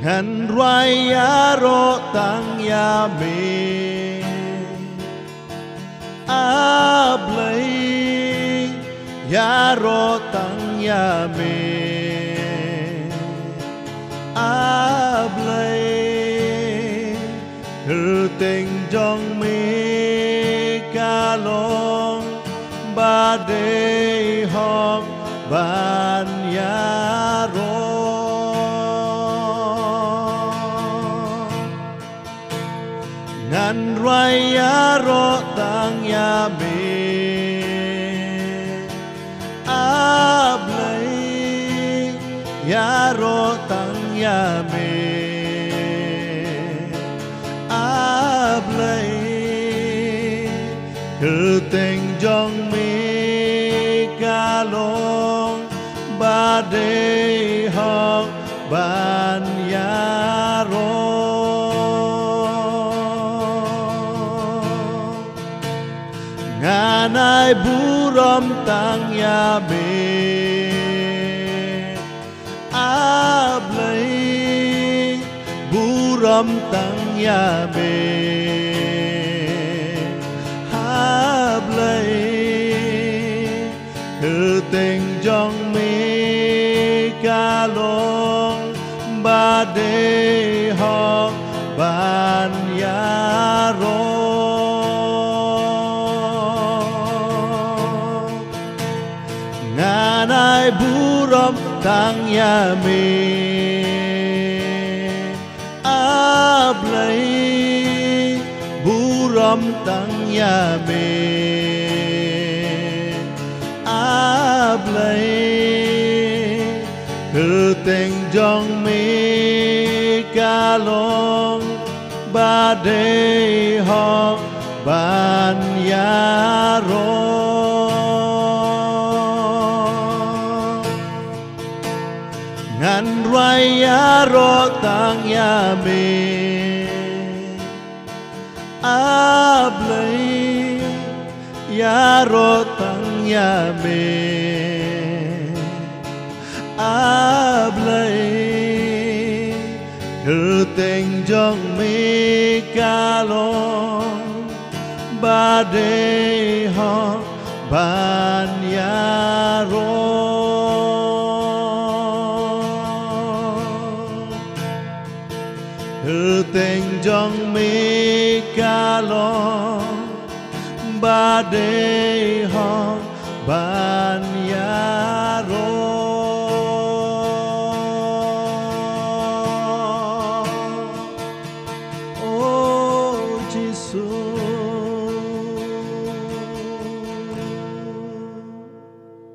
ngàn raya ro tang ya me ablay ya ro tang ya me ablay tình trong mi ca long ba đề học ban ya ro ngàn raya ro tang ya me ablay ya ro tang ya me ablay tình trong mi ca long ba đề học ban ya ro ngàn ai bu rom tang ya me ablay bu rom tang ya me ablay tình trong mi ca long ba đề học ban ya ro ngàn ai bu rom tang ya me ablay bu rom tang ya me ablay tình trong mi ca long ba đề học ban ya ro ngàn raya ro tang ya me ablay ya ro tang ya me ablay tình trong mi ca long ba đề học ban ya ro tình trong mi ca long ba đề